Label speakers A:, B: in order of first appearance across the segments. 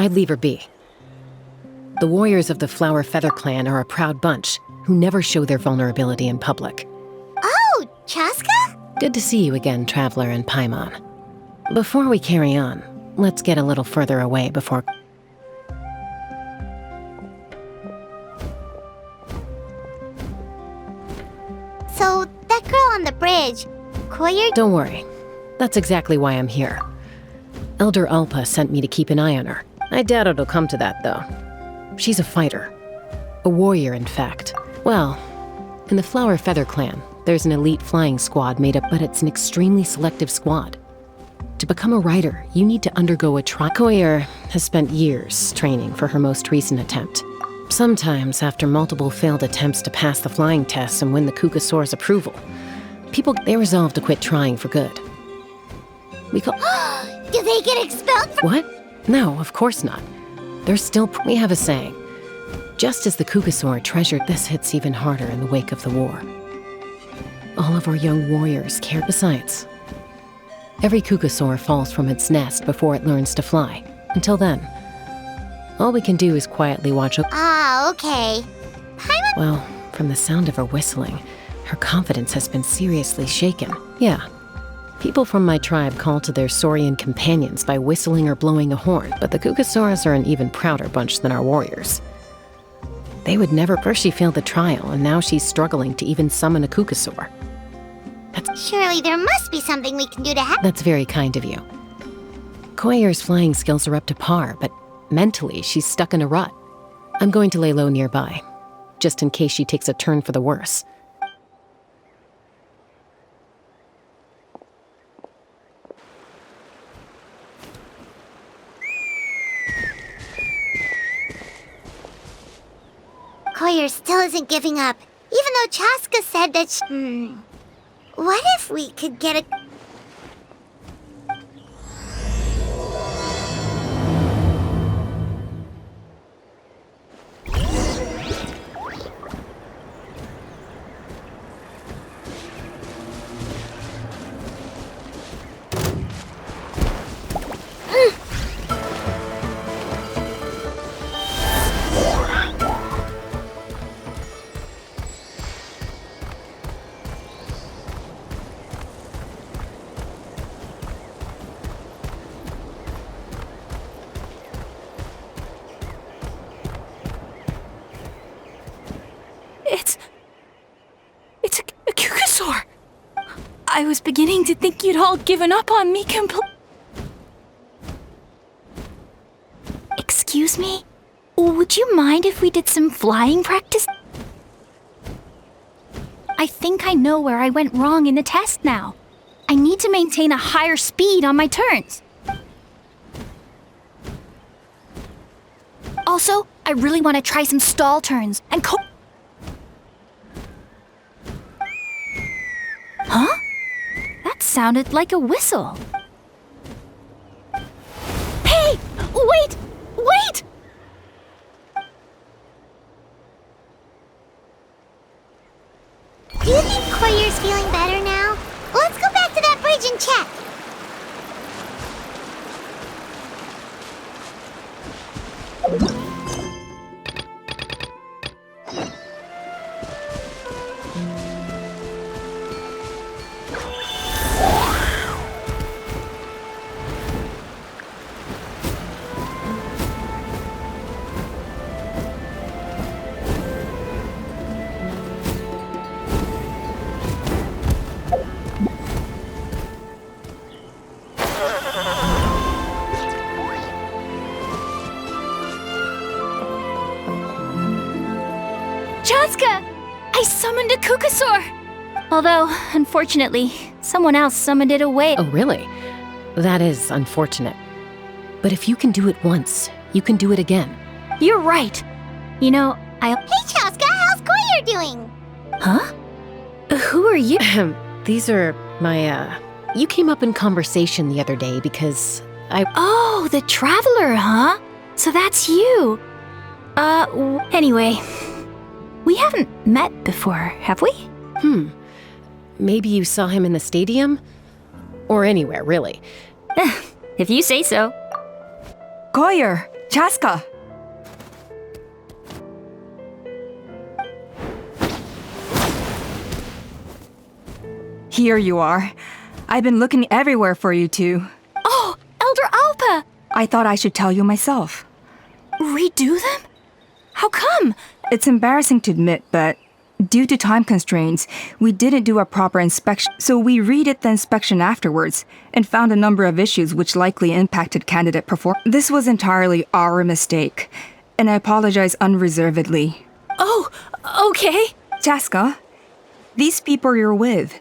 A: I'd leave her be. The warriors of the Flower Feather Clan are a proud bunch who never show their vulnerability in public.
B: Oh, Chasca?
A: Good to see you again, Traveler and Paimon. Before we carry on, let's get a little further away before...
B: So, that girl on the bridge, Courier...
A: Don't worry. That's exactly why I'm here. Elder Alpa sent me to keep an eye on her. I doubt it'll come to that, though. She's a fighter. A warrior, in fact. Well, in the Flower Feather Clan, there's an elite flying squad made up, but it's an extremely selective squad. To become a rider, you need to undergo a trial. Courier has spent years training for her most recent attempt. Sometimes, after multiple failed attempts to pass the flying test and win the Qucusaurios' approval, they resolve to quit trying for good. We call...
B: Do they get expelled from...
A: What? No, of course not. There's still... We have a saying. Just as the Qucusaur treasured, this hits even harder in the wake of the war. All of our young warriors care. Besides, every Qucusaur falls from its nest before it learns to fly. Until then, all we can do is quietly watch over...
B: Ah, okay.
A: Well, from the sound of her whistling, her confidence has been seriously shaken. Yeah. People from my tribe call to their Saurian companions by whistling or blowing a horn, but the Qucusaurios are an even prouder bunch than our warriors. They would never... First she failed the trial, and now she's struggling to even summon a Qucusaur.
B: Surely there must be something we can do to help.
A: That's very kind of you. Courier's flying skills are up to par, but mentally she's stuck in a rut. I'm going to lay low nearby, just in case she takes a turn for the worse.
B: Courier still isn't giving up, even though Chasca said that she... What if we could get a...
C: It's a Qucusaur. I was beginning to think you'd all given up on me Excuse me? Would you mind if we did some flying practice? I think I know where I went wrong in the test now. I need to maintain a higher speed on my turns. Also, I really want to try some stall turns and Huh? That sounded like a whistle. Hey! Wait! Wait!
B: Do you think Courier's feeling better now? Let's go back to that bridge and check.
C: Chasca! I summoned a Qucusaur! Although, unfortunately, someone else summoned it away.
A: Oh, really? That is unfortunate. But if you can do it once, you can do it again.
C: You're right. You know,
B: Hey, Chasca, how's Courier doing?
C: Huh? Who are you?
A: These are my, You came up in conversation the other day because
C: Oh, the Traveler, huh? So that's you. Anyway, we haven't met before, have we?
A: Maybe you saw him in the stadium? Or anywhere, really.
C: If you say so.
D: Courier, Chasca! Here you are. I've been looking everywhere for you two.
C: Oh, Elder Alpa!
D: I thought I should tell you myself.
C: Redo them? How come?
D: It's embarrassing to admit, but due to time constraints, we didn't do a proper inspection, so we redid the inspection afterwards and found a number of issues which likely impacted candidate performance. This was entirely our mistake, and I apologize unreservedly.
C: Oh, okay.
D: Chasca, these people you're with,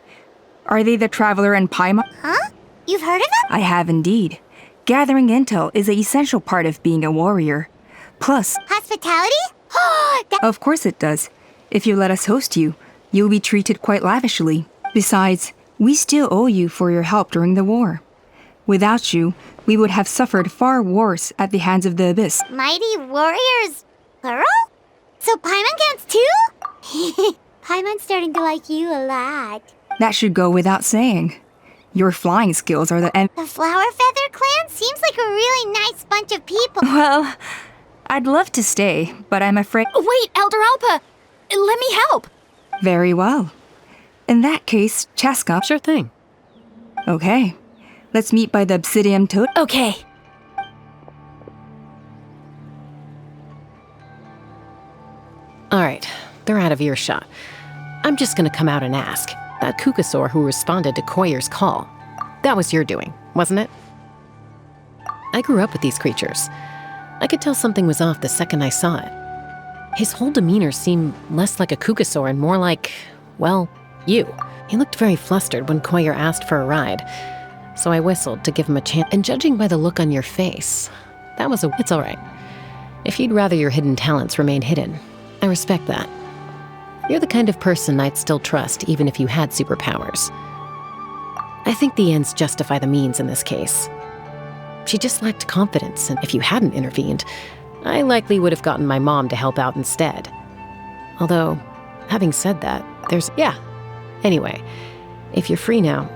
D: are they the Traveler and Paimon?
B: Huh? You've heard of them?
D: I have indeed. Gathering intel is an essential part of being a warrior. Plus,
B: Hospitality?
D: of course it does. If you let us host you, you'll be treated quite lavishly. Besides, we still owe you for your help during the war. Without you, we would have suffered far worse at the hands of the Abyss.
B: Mighty warriors, plural? So Paimon counts too? Paimon's starting to like you a lot.
D: That should go without saying. Your flying skills are the
B: The Flower Feather Clan seems like a really nice bunch of people.
D: Well, I'd love to stay, but I'm afraid...
C: Wait, Elder Alpa! Let me help!
D: Very well. In that case, Chasca...
A: Sure thing.
D: Okay. Let's meet by the Obsidian Toad.
C: Okay.
A: All right, they're out of earshot. I'm just gonna come out and ask. That Qucusaur who responded to Koyer's call. That was your doing, wasn't it? I grew up with these creatures. I could tell something was off the second I saw it. His whole demeanor seemed less like a Qucusaur and more like, well, you. He looked very flustered when Koyer asked for a ride, so I whistled to give him a chance. And judging by the look on your face, it's all right. If you'd rather your hidden talents remain hidden, I respect that. You're the kind of person I'd still trust even if you had superpowers. I think the ends justify the means in this case. She just lacked confidence, and if you hadn't intervened, I likely would have gotten my mom to help out instead. Although, having said that, Anyway, if you're free now,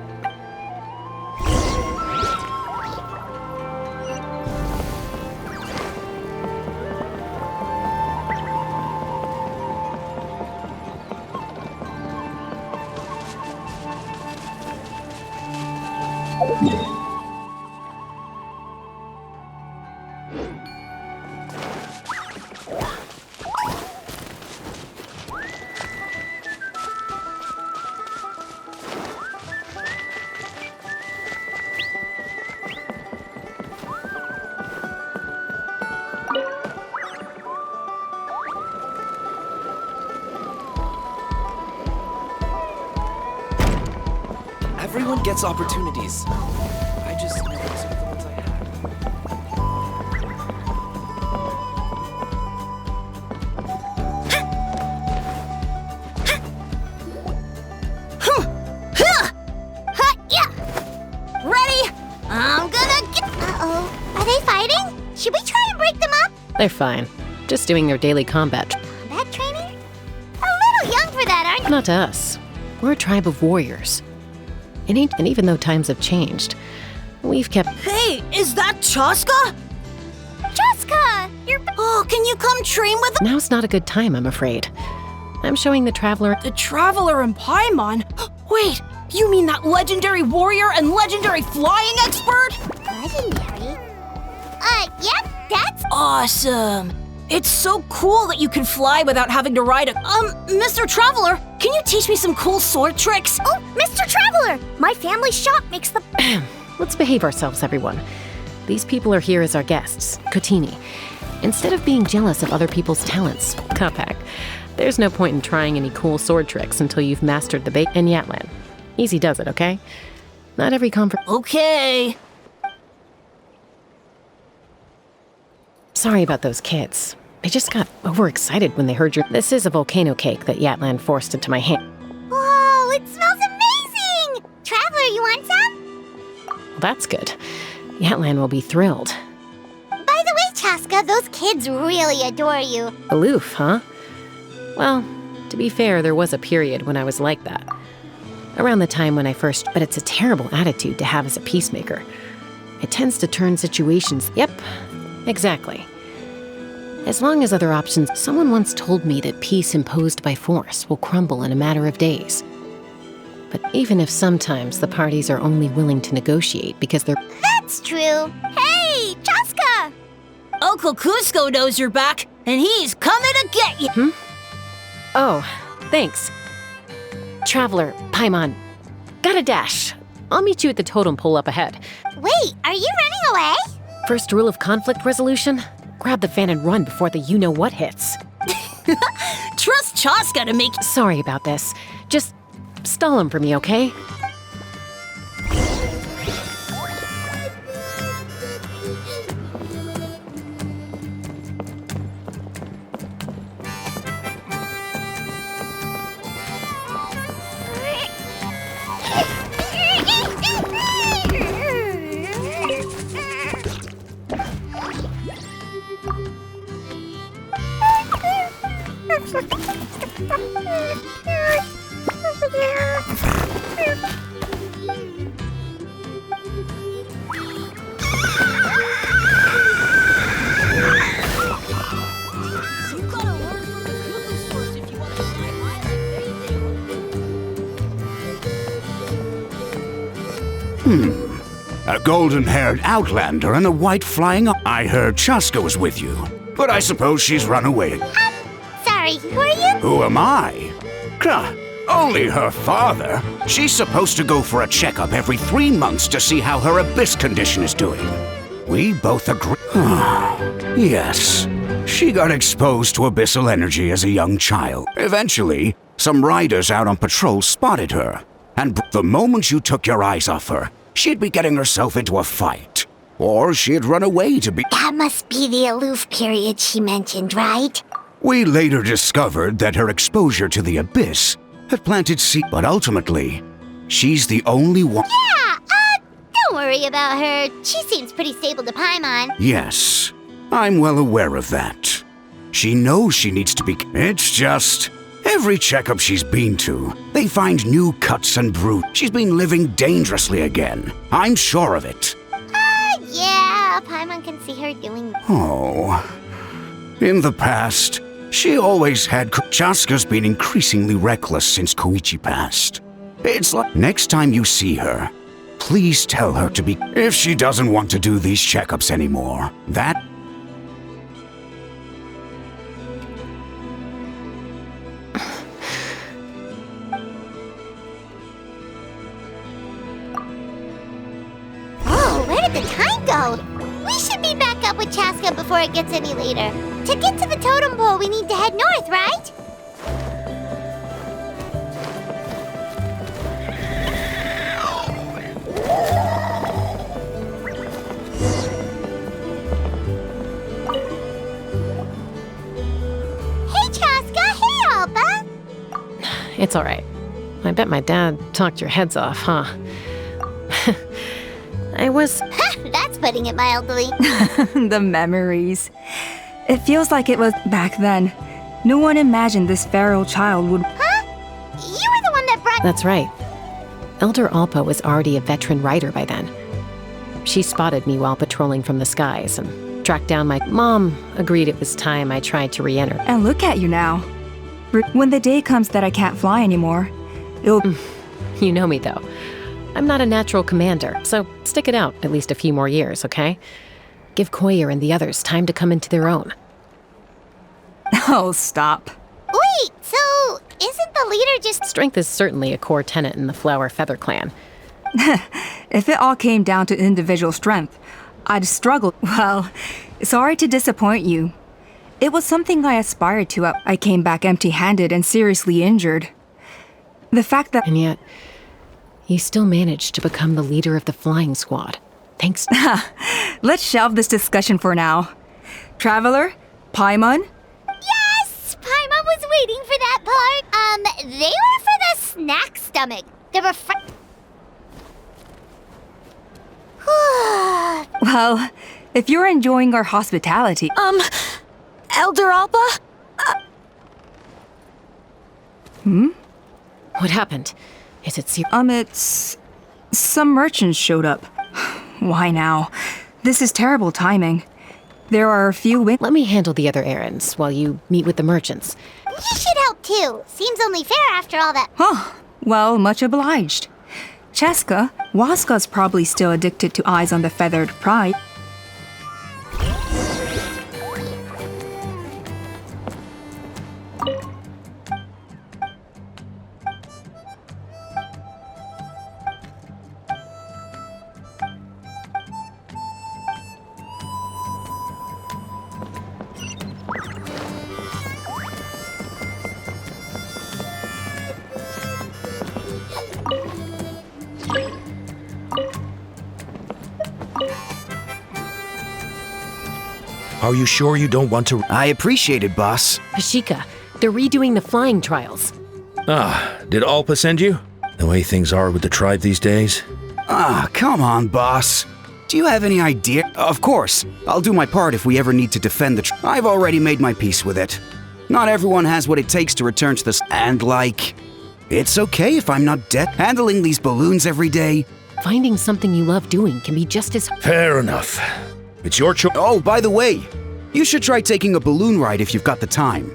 E: Everyone gets opportunities. I just never took the ones I had.
B: Ready? I'm gonna get... Uh-oh. Are they fighting? Should we try and break them up?
A: they're fine. Just doing their daily combat.
B: Combat training? A little young for that, aren't you?
A: Not to us. We're a tribe of warriors. And even though times have changed, we've kept...
F: Hey, is that Chasca?
B: Chasca! You're...
F: Oh, can you come train with
A: Now's not a good time, I'm afraid. I'm showing the Traveler...
F: the Traveler and Paimon? Wait, you mean that legendary warrior and legendary flying expert?
B: Legendary? Yep, that's...
F: Awesome. It's so cool that you can fly without having to ride a... Mr. Traveler, can you teach me some cool sword tricks?
B: Oh, Mr. Traveler! My family shop makes the...
A: Let's behave ourselves, everyone. These people are here as our guests, Kotini. Instead of being jealous of other people's talents, Kapak, there's no point in trying any cool sword tricks until you've mastered the bait and Natlan. Easy does it, okay? Not every
F: Okay.
A: Sorry about those kids. They just got overexcited when they heard your... This is a volcano cake that Yatlan forced into my hand.
B: Whoa, it smells amazing! Traveler, you want some?
A: Well, that's good. Yatlan will be thrilled.
B: By the way, Chasca, those kids really adore you.
A: Aloof, huh? Well, to be fair, there was a period when I was like that. Around the time when I first... But it's a terrible attitude to have as a peacemaker. It tends to turn situations... Yep, exactly. As long as other options, someone once told me that peace imposed by force will crumble in a matter of days. But even if sometimes the parties are only willing to negotiate because they're—
B: That's true. Hey, Chasca!
F: Uncle Cusco knows you're back, and he's coming to get you.
A: Oh, thanks. Traveler, Paimon, gotta dash. I'll meet you at the totem pole up ahead.
B: Wait, are you running away?
A: First rule of conflict resolution, grab the fan and run before the you-know-what hits.
F: Trust Chasca to make—
A: Sorry about this. Just stall him for me, okay?
G: A golden-haired outlander and a white flying— I heard Chasca was with you, but I suppose she's run away.
B: Sorry, who are you?
G: Who am I? Only her father. She's supposed to go for a checkup every 3 months to see how her abyss condition is doing. We both agree. Yes, she got exposed to abyssal energy as a young child. Eventually, some riders out on patrol spotted her, and the moment you took your eyes off her, she'd be getting herself into a fight. Or she'd run away to be—
B: That must be the aloof period she mentioned, right?
G: We later discovered that her exposure to the abyss had planted seeds, but ultimately, she's the only one—
B: Yeah, don't worry about her. She seems pretty stable to Paimon.
G: Yes, I'm well aware of that. She knows she needs to be— It's just— every checkup she's been to, they find new cuts and bruises. She's been living dangerously again. I'm sure of it.
B: Yeah, Paimon can see her doing that.
G: Oh. In the past, she always had— Chasca's been increasingly reckless since Koichi passed. It's like— Next time you see her, please tell her to be— If she doesn't want to do these checkups anymore, that—
B: Where did the time go? We should be back up with Chasca before it gets any later. To get to the totem pole, we need to head north, right? Hey, Chasca! Hey, Alba!
A: It's all right. I bet my dad talked your heads off, huh? I was—
B: That's putting it mildly.
D: The memories. It feels like it was back then. No one imagined this feral child would—
B: Huh? You were the one that brought—
A: That's right. Elder Alpa was already a veteran rider by then. She spotted me while patrolling from the skies and tracked down my— Mom agreed it was time I tried to re-enter.
D: And look at you now. When the day comes that I can't fly anymore, it'll—
A: You know me, though. I'm not a natural commander, so stick it out at least a few more years, okay? Give Koyer and the others time to come into their own.
D: Oh, stop.
B: Wait, so isn't the leader just—
A: Strength is certainly a core tenet in the Flower Feather clan.
D: If it all came down to individual strength, I'd struggle. Well, sorry to disappoint you. It was something I aspired to. I came back empty-handed and seriously injured. The fact that—
A: And yet, you still managed to become the leader of the flying squad. Thanks.
D: Let's shelve this discussion for now. Traveler, Paimon?
B: Yes! Paimon was waiting for that part. They were for the snack stomach. They were
D: Well, if you're enjoying our hospitality—
F: Elder Alpa?
A: What happened? Is it serious?
D: It's— some merchants showed up. Why now? This is terrible timing. There are a few
A: Let me handle the other errands while you meet with the merchants.
B: You should help too. Seems only fair after all that.
D: Well, much obliged. Chasca, Waska's probably still addicted to eyes on the feathered pride.
H: Are you sure you don't want to?
E: I appreciate it, boss.
A: Pashika, they're redoing the flying trials.
H: Did Alpa send you? The way things are with the tribe these days?
G: Come on, boss. Do you have any idea? Of course, I'll do my part if we ever need to defend the I've already made my peace with it. Not everyone has what it takes to return to and it's okay if I'm not dead. Handling these balloons every day.
A: Finding something you love doing can be just as...
H: Fair enough. It's your choice.
G: Oh, by the way, you should try taking a balloon ride if you've got the time.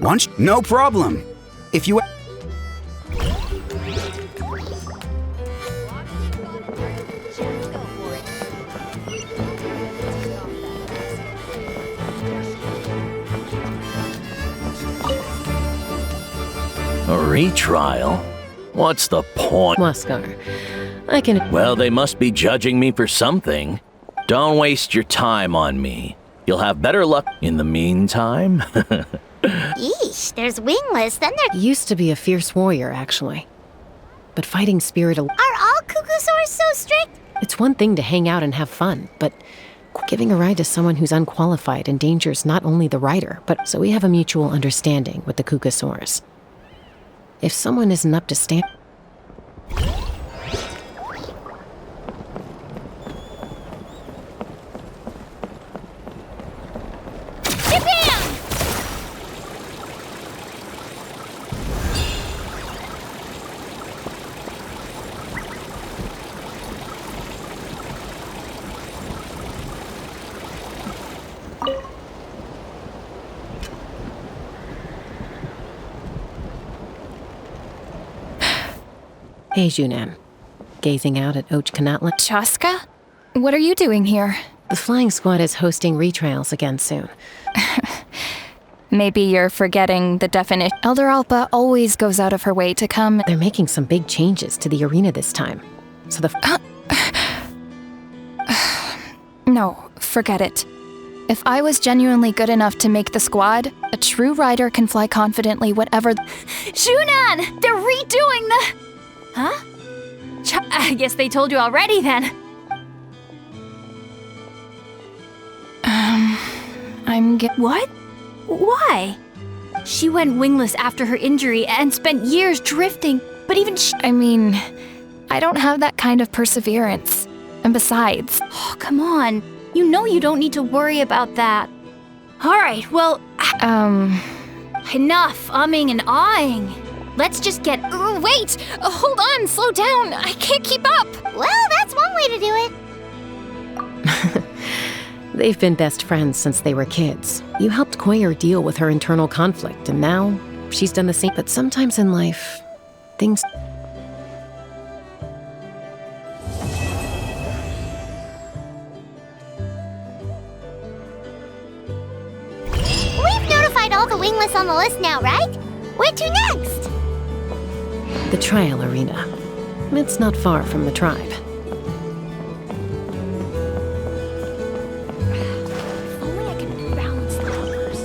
G: Once? No problem. If you...
I: A retrial? What's the point?
A: Waskar, I can...
I: Well, they must be judging me for something. Don't waste your time on me. You'll have better luck in the meantime.
B: Yeesh, there's wingless, then there...
A: Used to be a fierce warrior, actually. But fighting spirit...
B: Are all Qucusaurios so strict?
A: It's one thing to hang out and have fun, but giving a ride to someone who's unqualified endangers not only the rider, but... So we have a mutual understanding with the Qucusaurios. If someone isn't up to stand... Hey, Junan. Gazing out at Natlan.
C: Chasca? What are you doing here?
A: The flying squad is hosting retrials again soon.
C: Maybe you're forgetting the definition. Elder Alpa always goes out of her way to come.
A: They're making some big changes to the arena this time. So the...
C: No, forget it. If I was genuinely good enough to make the squad, a true rider can fly confidently whatever... Junan! They're redoing the... Huh? I guess they told you already then. What? Why? She went wingless after her injury and spent years drifting, but even I mean, I don't have that kind of perseverance. And besides... Oh, come on. You know you don't need to worry about that. Alright, well... Enough umming and ahhing. Let's just get... wait! Hold on, slow down. I can't keep up.
B: Well, that's one way to do it.
A: They've been best friends since they were kids. You helped Koyer deal with her internal conflict, and now she's done the same. But sometimes in life, things...
B: We've notified all the wingless on the list now, right? Where to next?
A: The trial arena. It's not far from the tribe.
B: If only I could balance the numbers.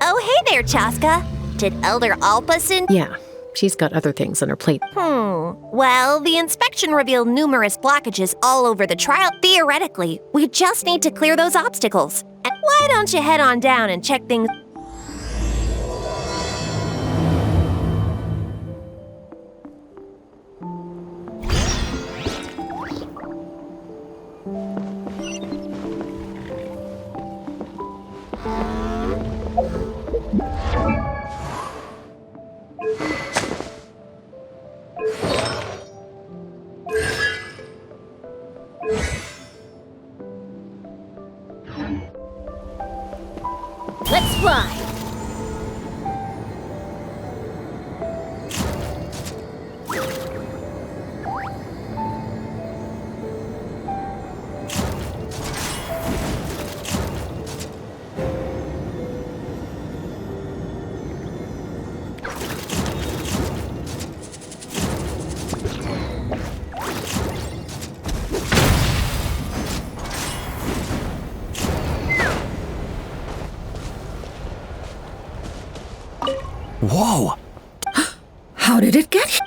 J: Oh, hey there, Chasca. Did Elder Alpa send?
A: Yeah, she's got other things on her plate.
J: wrong? Well, the inspection revealed numerous blockages all over the trial. Theoretically, we just need to clear those obstacles. And why don't you head on down and check things?
B: Let's fly!
F: Whoa! How did it get